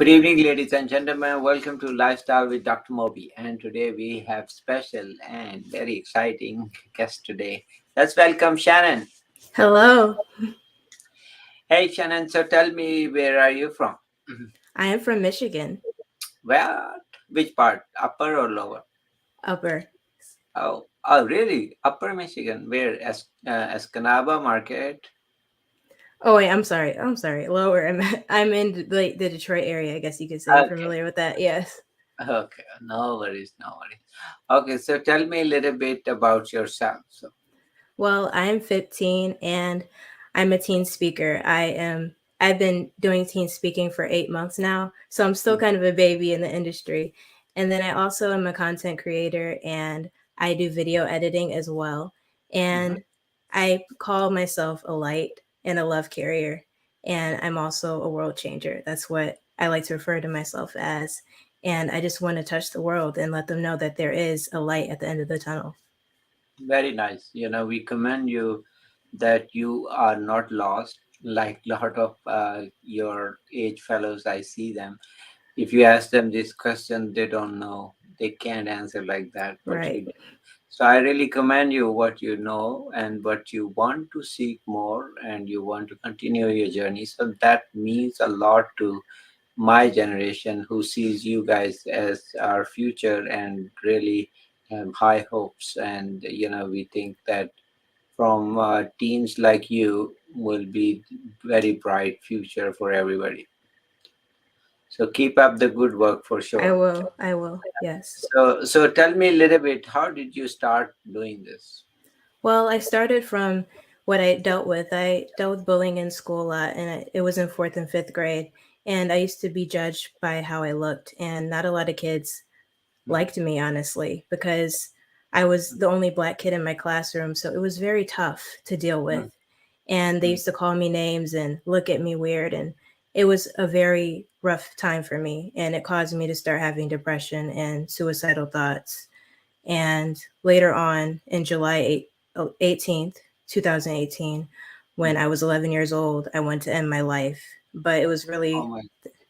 Good evening, ladies and gentlemen. Welcome to Lifestyle with Dr. Moby. And today we have special and very exciting guest today. Let's welcome Shannon. Hello, Hey, Shannon. So tell me, where are you from? I am from Michigan, Well, which part? Upper or lower? Upper. Oh, really? Upper Michigan. Where? Escanaba Market. Oh wait, I'm sorry. Lower. I'm in the Detroit area. I guess you could say Okay. familiar with that. Yes. Okay. No worries. No worries. Okay. So tell me a little bit about yourself. So. Well, I'm 15 and I'm a teen speaker. I've been doing teen speaking for 8 months now, so I'm still kind of a baby in the industry. And then I also am a content creator and I do video editing as well. Mhm. And I call myself a light and a love carrier. And I'm also a world changer. That's what I like to refer to myself as. And I just want to touch the world and let them know that there is a light at the end of the tunnel. Very nice. We commend you that you are not lost like lot of your age fellows. I see them. If you ask them this question, they don't know. They can't answer like that. But you Right. do. So I really commend you what you know and what you want to seek more and you want to continue your journey. So that means a lot to my generation who sees you guys as our future and really have high hopes. And we think that from teens like you will be very bright future for everybody. So keep up the good work for I sure. will. I will. Yes. So tell me a little bit, how did you start doing this? Well, I started from what I dealt with. I dealt with bullying in school a lot, and it was in fourth and fifth grade. And I used to be judged by how I looked, and not a lot of kids Mhm. liked me, honestly, because I was the only black kid in my classroom. So it was very tough to deal with. Mhm. And they used to call me names and look at me weird. And it was a very rough time for me. And it caused me to start having depression and suicidal thoughts. And later on, in July 18th, 2018, when Mhm. I was 11 years old, I went to end my life. But it was Oh really, my.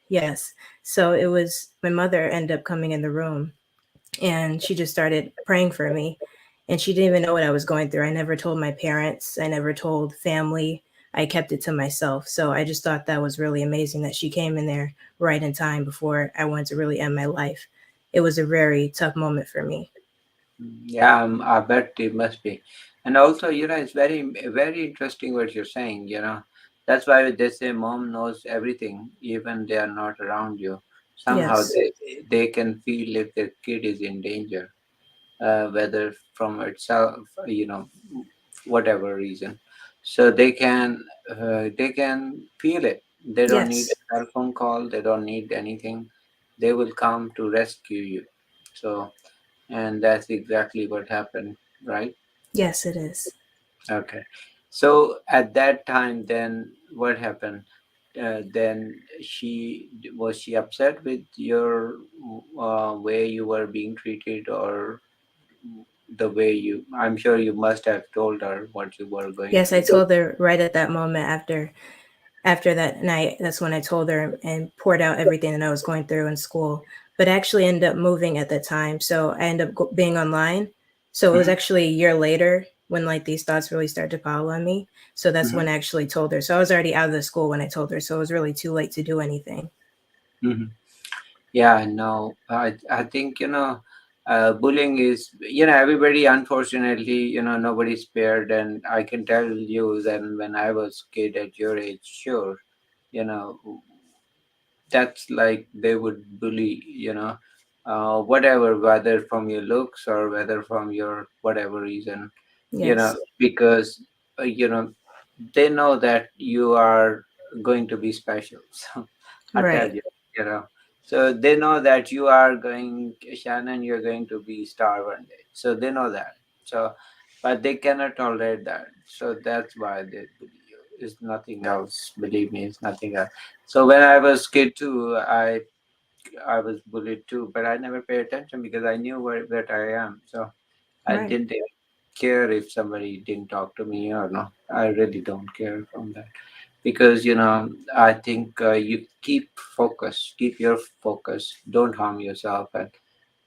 yes. So it was my mother ended up coming in the room and she just started praying for me. And she didn't even know what I was going through. I never told my parents, I never told family. I kept it to myself. So I just thought that was really amazing that she came in there right in time before I wanted to really end my life. It was a very tough moment for me. Yeah, I bet it must be. And also, it's very, very interesting what you're saying. That's why they say mom knows everything, even they are not around you. Somehow Yes. they can feel if their kid is in danger, whether from itself, whatever reason. So they can feel it. They don't need Yes. a cell phone call. They don't need anything. They will come to rescue you. So and that's exactly what happened, right? Yes, it is. Okay. So at that time, then what happened? Then she upset with your way you were being treated, or the way you. I'm sure you must have told her what you were going Yes, I through. told her right at that moment after that night. That's when I told her and poured out everything that I was going through in school. But I actually ended up moving at the time, so I ended up being online. So it was Mhm. actually a year later when like these thoughts really started to pile on me. So that's Mhm. when I actually told her. So I was already out of the school when I told her. So it was really too late to do anything. Mhm. Yeah, no, I think bullying is everybody, unfortunately, nobody's spared, and I can tell you that when I was kid at your age, sure, you know that's like they would bully, whatever, whether from your looks or whether from your whatever reason, Yes. because they know that you are going to be special. So I tell Right. you, you know. So they know that you are going, Shannon, you're going to be star one day. So they know that. So, but they cannot tolerate that. So that's why they bully you. It's nothing else. Believe me, it's nothing else. So when I was kid too, I was bullied too, but I never paid attention because I knew where that I am. So I Right. didn't even care if somebody didn't talk to me or not. I really don't care from that because I think you keep your focus, don't harm yourself, and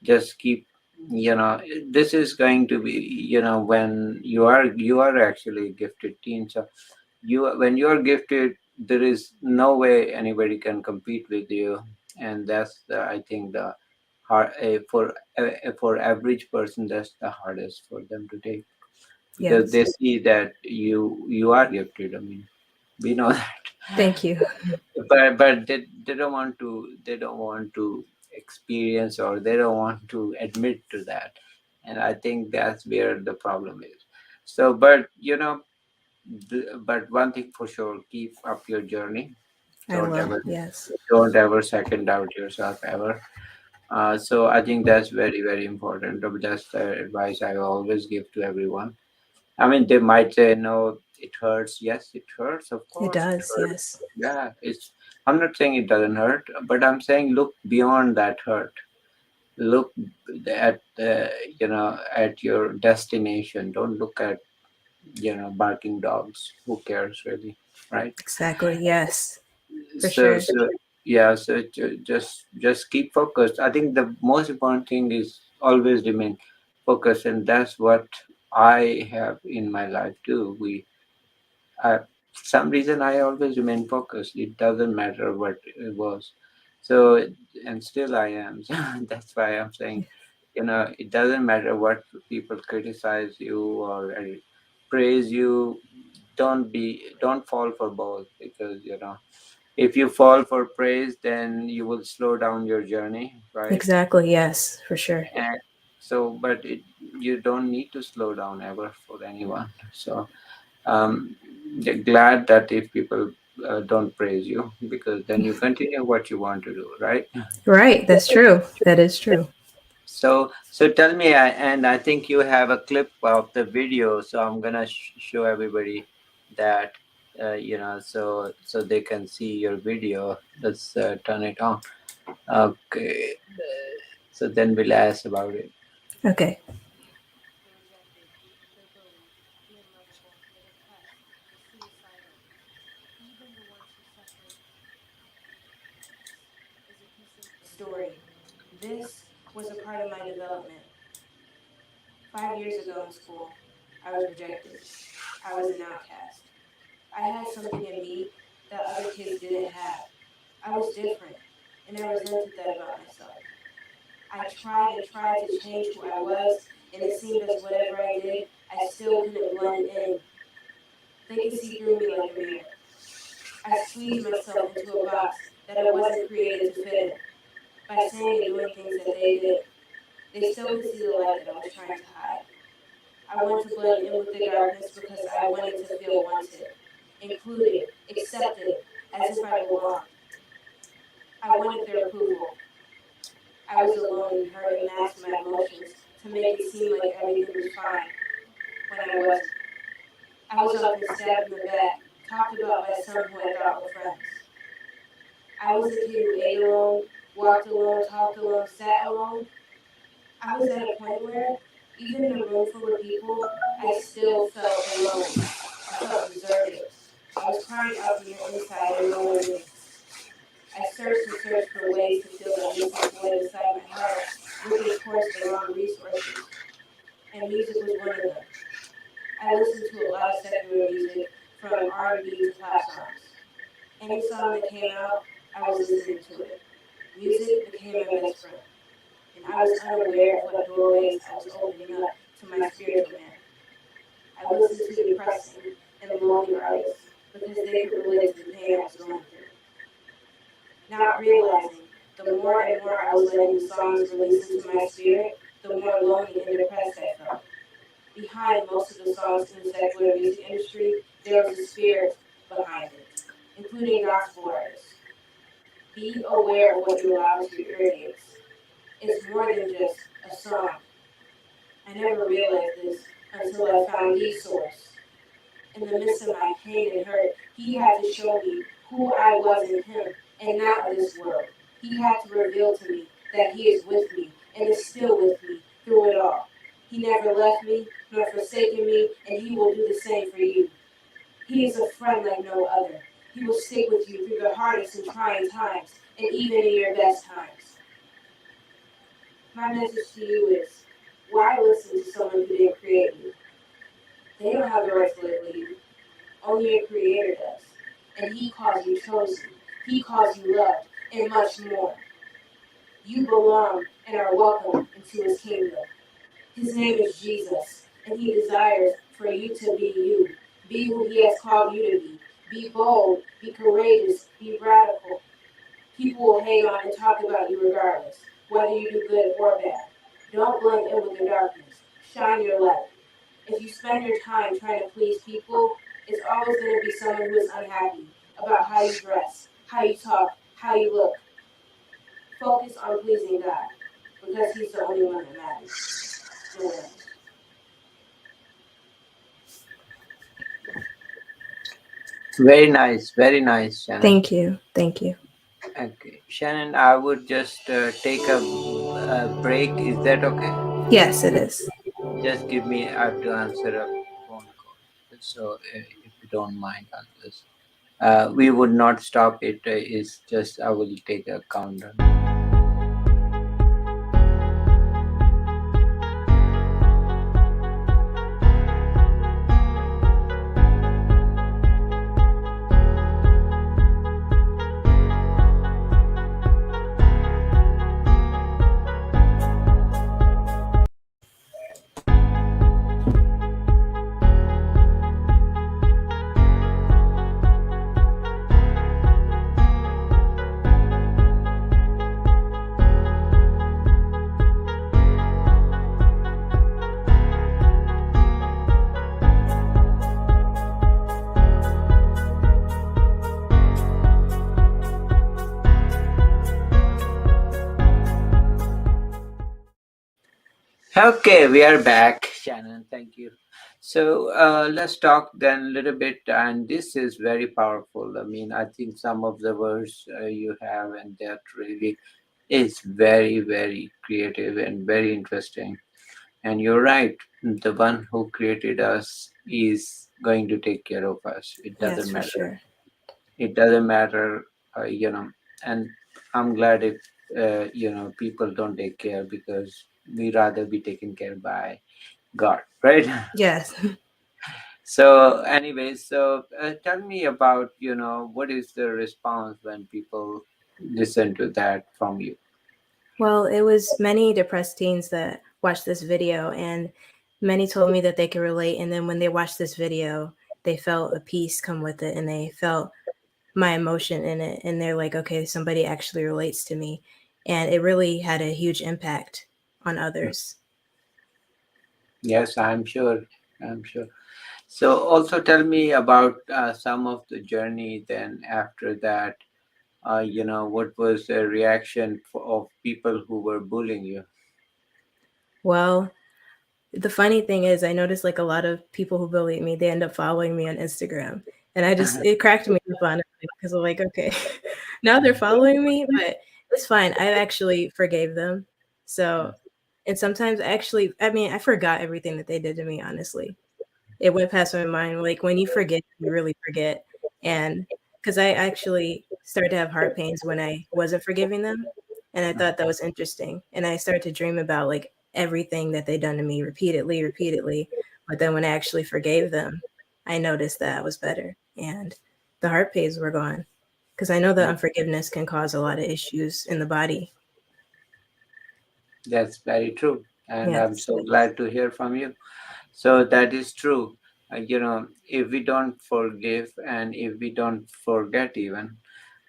just keep you know this is going to be when you are actually a gifted teen. So when you are gifted, there is no way anybody can compete with you. And that's I think the hard for average person, that's the hardest for them to take, because Yes. they see that you are gifted. I mean, we know that. Thank you. But they don't want to, experience, or they don't want to admit to that. And I think that's where the problem is. So but but one thing for sure, keep up your journey. I don't will. ever Yes. don't ever second doubt yourself ever. So I think that's very, very important. That's the advice I always give to everyone. I mean, they might say, no, it hurts. Yes, it hurts. Of It course, it does. hurts. Yes. Yeah, I'm not saying it doesn't hurt, but I'm saying look beyond that hurt. Look at, at your destination. Don't look at, barking dogs. Who cares really, right? Exactly. Yes. For So, sure. so yeah, so just keep focused. I think the most important thing is always remain focused, and that's what I have in my life too. For some reason, I always remain focused. It doesn't matter what it was. So, and still I am. So that's why I'm saying, it doesn't matter what people criticize you or praise you. Don't fall for both, because if you fall for praise, then you will slow down your journey, right? Exactly. Yes. For sure. And so, but you don't need to slow down ever for anyone. So um, glad that if people don't praise you, because then you continue what you want to do, right? Right. That's true. That is true. So tell me, and I think you have a clip of the video, so I'm gonna show everybody that, so they can see your video. Let's turn it on. Okay, so then we'll ask about it. Okay. The rejected, the bullied, the unlovable, the depressed, the suicidal, even the ones who suffered. This is a piece of the story. This was a part of my development. 5 years ago in school, I was rejected. I was an outcast. I had something in me that other kids didn't have. I was different, and I resented that about myself. I tried and tried to change who I was, and it seemed as whatever I did, I still couldn't blend in. They could see through me like a mirror. I squeezed myself into a box that I wasn't created to fit in. By saying and doing things that they did, they still could see the light that I was trying to hide. I wanted to blend in with the darkness because I wanted to feel wanted, included, accepted, as if I belonged. I wanted their approval. I was alone and hurt and masked my emotions to make it seem like everything was fine when I wasn't. I was often stabbed in the back, talked about by some who I thought were friends. I was the kid who ate alone, walked alone, talked alone, sat alone. I was at a point where, even in a room full of people, I still felt alone. I felt deserted. I was crying out from the inside and no one knew. I searched and searched for ways to fill that missing void inside my heart, looking towards the wrong resources, and music was one of them. I listened to a lot of secular music, from R&B to pop songs. Any song that came out, I was listening to it. Music became my best friend, and I was unaware of what doorways I was opening up to my spiritual man. I listened to depressing and lonely artists because they could relate to the pain I was going through. Not realizing, the more and more I was letting the songs release into my spirit, the more lonely and depressed I felt. Behind most of the songs in the secular music industry, there was a spirit behind it, including gospel artists. Be aware of what you allow into your ear gates. It's more than just a song. I never realized this until I found the source. In the midst of my pain and hurt, he had to show me who I was in him and not of this world. He had to reveal to me that he is with me and is still with me through it all. He never left me nor forsaken me, and he will do the same for you. He is a friend like no other. He He will stick with you through the hardest and trying times, and even in your best times. My message to you is, why listen to someone who didn't create you? They don't have the right to label you. Only your Creator does. And He calls you chosen. He calls you loved, and much more. You belong and are welcome into His kingdom. His name is Jesus, and He desires for you to be you. Be who He has called you to be. Be bold, be courageous, be radical. People will hang on and talk about you regardless, whether you do good or bad. Don't blend in with the darkness. Shine your light. If you spend your time trying to please people, it's always going to be someone who is unhappy about how you dress, how you talk, how you look. Focus on pleasing God, because He's the only one that matters. No one else. Very nice, Shannon. Thank you. Thank you. Okay, Shannon, I would just take a break. Is that okay? Yes, it is. Just give me, I have to answer a phone call. So, if you don't mind on this, we would not stop it. It's just I will take a countdown. Okay, we are back, Shannon. Thank you. So let's talk then a little bit, and this is very powerful. I mean, I think some of the words you have, and that really is very, very creative and very interesting. And you're right, the one who created us is going to take care of us. It Yes, doesn't for matter. sure. It doesn't matter, and I'm glad if, people don't take care because we rather be taken care by God, right? Yes. So, anyways, so tell me about, what is the response when people listen to that from you? Well, it was many depressed teens that watched this video, and many told me that they could relate. And then when they watched this video, they felt a peace come with it, and they felt my emotion in it. And they're like, okay, somebody actually relates to me. And it really had a huge impact on others. Yes, I'm sure. I'm sure. So, also tell me about some of the journey then after that. What was the reaction of people who were bullying you? Well, the funny thing is, I noticed like a lot of people who bullied me, they end up following me on Instagram. And it cracked me up on it because I'm like, okay, now they're following me, but it's fine. I actually forgave them. So, and sometimes I mean, I forgot everything that they did to me, honestly. It went past my mind. Like when you forget, you really forget. And because I actually started to have heart pains when I wasn't forgiving them. And I thought that was interesting. And I started to dream about like everything that they done to me repeatedly, repeatedly. But then when I actually forgave them, I noticed that I was better. And the heart pains were gone. Because I know that unforgiveness can cause a lot of issues in the body. That's very true. And I'm Yes. so glad to hear from you. So that is true. If we don't forgive and if we don't forget, even,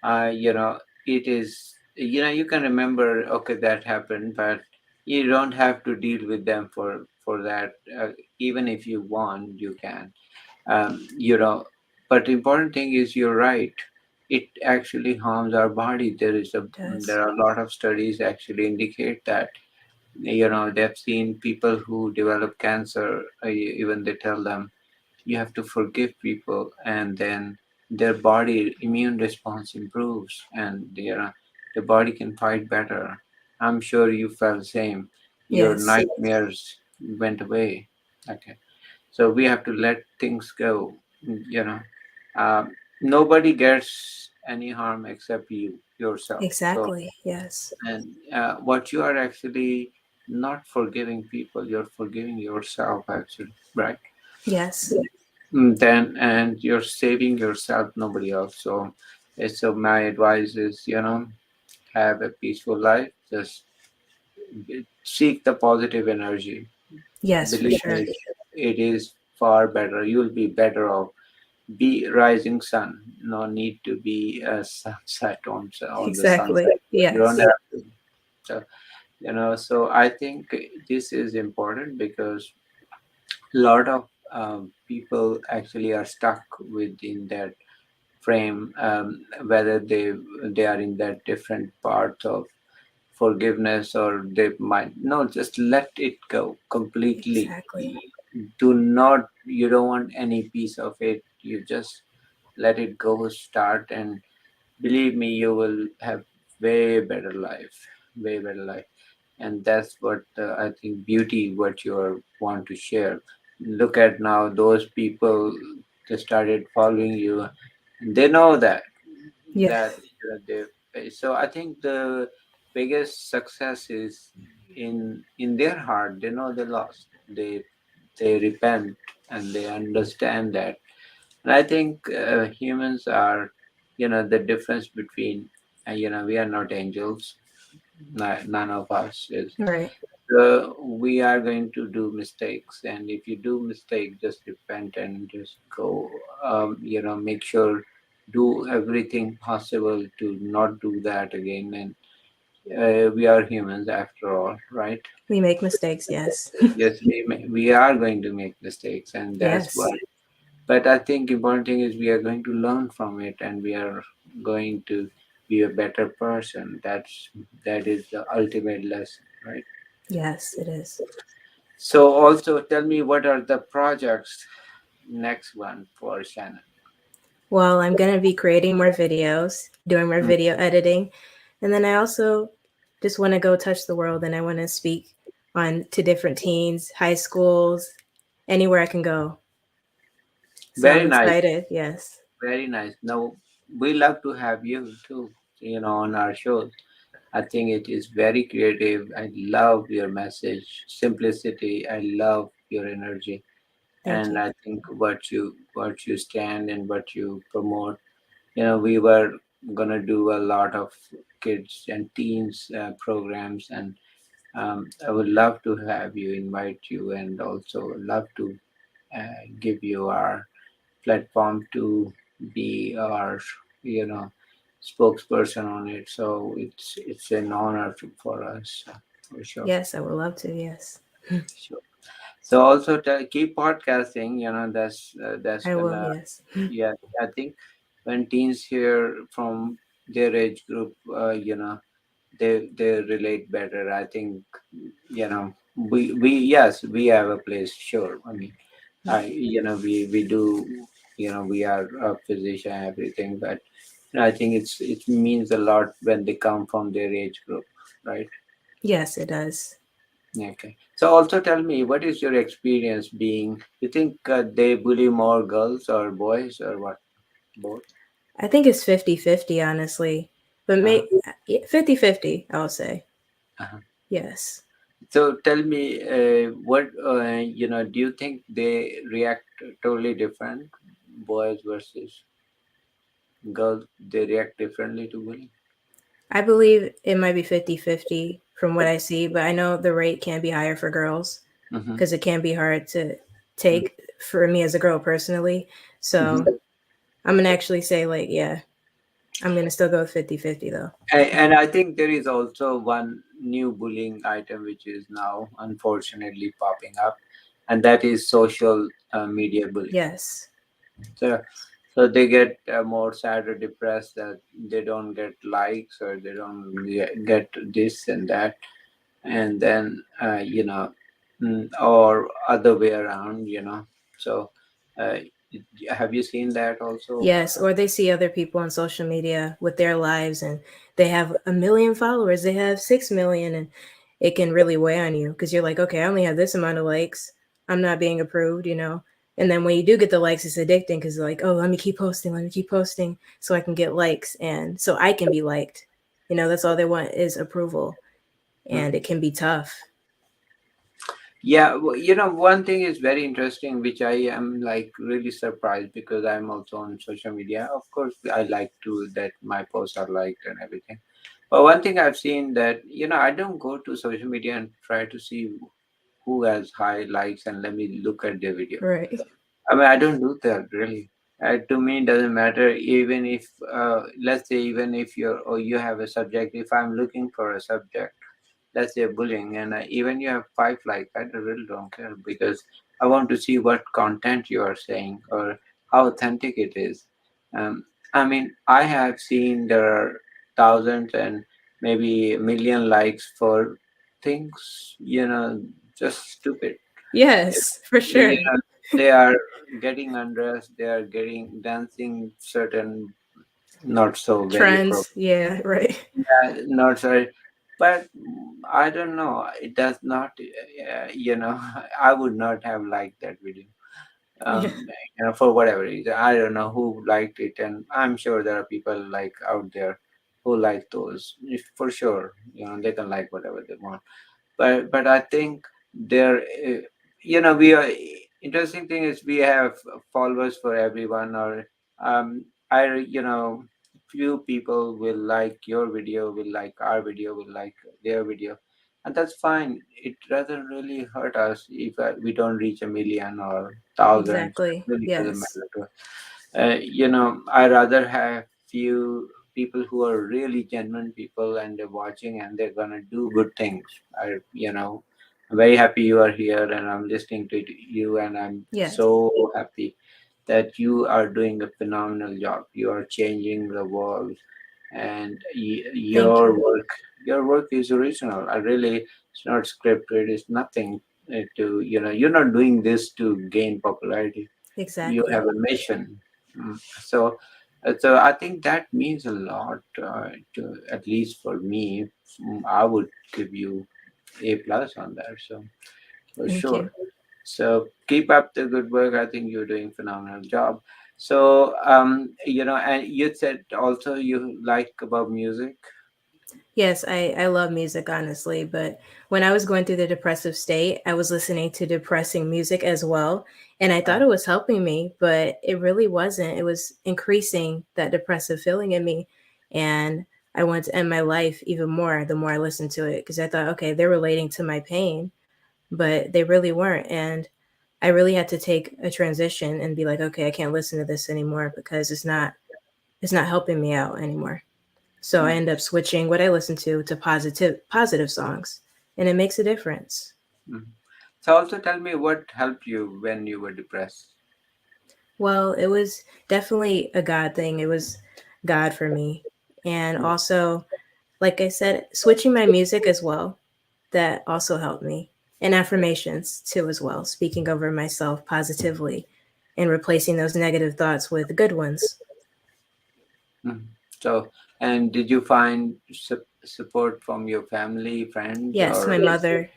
it is, you can remember, okay, that happened, but you don't have to deal with them for that. Even if you want, you can. Um, you know, but the important thing is, you're right. It actually harms our body. It does. There are a lot of studies actually indicate that, they've seen people who develop cancer, even they tell them you have to forgive people, and then their body immune response improves, and the body can fight better. I'm sure you felt the same. Your Yes. nightmares went away. Okay, so we have to let things go, you know um, nobody gets any harm except you yourself. So, Exactly. Yes. and what you are actually not forgiving people, you're forgiving yourself actually, right? Yes. Then and you're saving yourself, nobody else. So, so my advice is, have a peaceful life. Just seek the positive energy. Yes, for Believe sure. me, it is far better. You'll be better off. Be rising sun. No need to be a sunset on the Exactly. sunset. You don't Yes. have to. So, so I think this is important because a lot of people actually are stuck within that frame, whether they are in that different part of forgiveness, or they might no, just let it go completely. Exactly. Do not, you don't want any piece of it, you just let it go, start, and believe me, you will have way better life, way better life. And that's what I think beauty, what you want to share. Look at now those people, they started following you, they know Yeah. that so I think the biggest success is in their heart, they know they lost, they repent, and they understand that. And I think humans are, the difference between, we are not angels, none of us is. Right. We are going to do mistakes, and if you do mistake, just repent and just go. Make sure, do everything possible to not do that again. And we are humans after all, right? We make mistakes. Yes. Yes, we are going to make mistakes, and that's Yes. what. But I think important thing is we are going to learn from it, and we are going to be a better person. That is the ultimate lesson, right? Yes, it is. So also tell me, what are the projects next one for Shannon? Well, I'm going to be creating more videos, doing more Mm. video editing. And then I also just want to go touch the world and I want to speak on to different teens, high schools, anywhere I can go. So Very I'm nice, excited. Yes. very nice. Now we love to have you too, on our shows. I think it is very creative. I love your message, simplicity. I love your energy, Thank and you. I think what you stand and what you promote. We were gonna do a lot of kids and teens programs, and I would love to have you, invite you, and also love to give you our platform to be our, you know, spokesperson on it. So it's an honor for us, for sure. Yes, I would love to. Yes. Sure. So also keep podcasting. That's I will. gonna, Yes. yeah. I think when teens hear from their age group, they relate better. I think, we yes, we have a place, sure. I mean, we do, we are a physician, everything, but I think it means a lot when they come from their age group, right? Yes, it does. Okay. So also tell me, what is your experience being? You think they bully more girls or boys, or what? Both. I think it's 50-50, honestly. But Uh-huh. 50-50, I'll say. Uh-huh. Yes. So tell me, what do you think they react totally different, boys versus girls? They react differently to bullying. I believe it might be 50-50 from what I see, but I know the rate can be higher for girls Mm-hmm. because it can be hard to take for me as a girl personally. Mm-hmm. So I'm going to actually say, like, yeah, I'm going to still go with 50-50 though. And I think there is also one new bullying item which is now unfortunately popping up, and that is social media bullying. Yes. So, so they get more sad or depressed that they don't get likes, or they don't get this and that, and then or other way around. So, uh, have you seen that also? Yes. Or they see other people on social media with their lives and they have 1 million followers, they have 6 million, and it can really weigh on you because you're like, okay, I only have this amount of likes. I'm not being approved. And then when you do get the likes, it's addicting because like, oh, let me keep posting so I can get likes and so I can be liked. That's all they want is approval, and Mm. it can be tough. Yeah, well, one thing is very interesting, which I am like really surprised because I'm also on social media. Of course, I like to that my posts are liked and everything. But one thing I've seen that, I don't go to social media and try to see who has high likes and let me look at their video. Right. I mean, I don't do that really. To me, it doesn't matter. Even if, let's say, even if you have a subject, if I'm looking for a subject, let's say bullying, and even you have 5 likes, I really don't care because I want to see what content you are saying or how authentic it is. Um, I mean, I have seen there are thousands and maybe a million likes for things, just stupid. Yes, for You sure. know, they are getting undressed, they are getting dancing certain not so very Trends. Yeah, right. not sorry, but I don't know. It does not. I would not have liked that video. Yeah, Um, for whatever reason, I don't know who liked it, and I'm sure there are people like out there who like those. If, for sure, they can like whatever they want, but I think there, we are interesting thing is we have followers for everyone, or I few people will like your video, will like our video, will like their video, and that's fine. It doesn't really hurt us if we don't reach a million or thousands. exactly. It really doesn't Yes. matter to us. I rather have few people who are really genuine people and they're watching and they're gonna do good things. I'm very happy you are here and I'm listening to you, and I'm Yes, so happy that you are doing a phenomenal job. You are changing the world, and thank you. your work is original. I really, it's not scripted. It's nothing to you're not doing this to gain popularity. You Exactly. have a mission. Mm. So, so I think that means a lot to, at least for me. I would give you A+ on that. So for Thank sure. you. So keep up the good work. I think you're doing phenomenal job. So and you said also you like about music. Yes, I love music, honestly. But when I was going through the depressive state, I was listening to depressing music as well. And I Uh, thought it was helping me, but it really wasn't. It was increasing that depressive feeling in me. And I wanted to end my life even more the more I listened to it because I thought, okay, they're relating to my pain, but they really weren't. And I really had to take a transition and be like, okay, I can't listen to this anymore because it's not helping me out anymore. So I mm, end up switching what I listen to positive songs, and it makes a difference. mm. So also tell me what helped you when you were depressed. Well, it was definitely a God thing. It was God for me. And Mm, also, like I said, switching my music as well, that also helped me. And affirmations too as well, speaking over myself positively and replacing those negative thoughts with good ones. mm. So, and did you find support from your family, friends, Yes, or?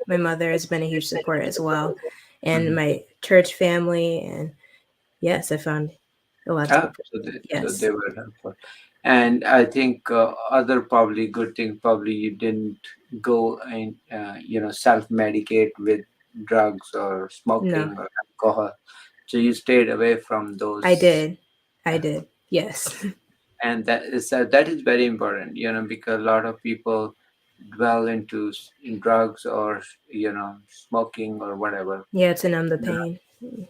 my mother has been a huge support as well, and Mhm. my church family, and yes, I found a lot of Ah, support. so they Yes. were helpful, and I think other probably good thing probably you didn't go and self-medicate with drugs or No, smoking or alcohol, so you stayed away from I those. did. I did. Yes. And that is very important, because a lot of people dwell into in drugs or smoking or whatever. Yeah, to numb the pain.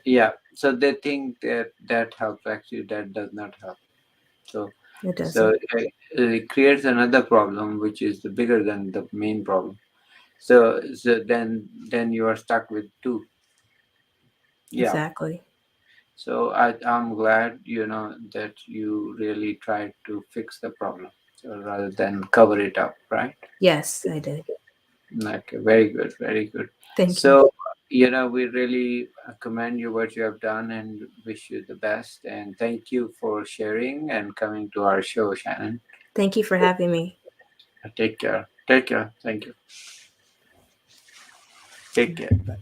Yeah, so they think that that helps. Actually, that does not help. So, It so doesn't. it creates another problem, which is bigger than the main problem. So then you are stuck with two. Yeah. Exactly. So I'm glad that you really tried to fix the problem, so rather than cover it up, right? Yes, I did. Okay, very good, very good. Thank you. So, we really commend you what you have done and wish you the best. And thank you for sharing and coming to our show, Shannon. Thank you for having me. Take care. Take care. Thank you. Take care. Bye.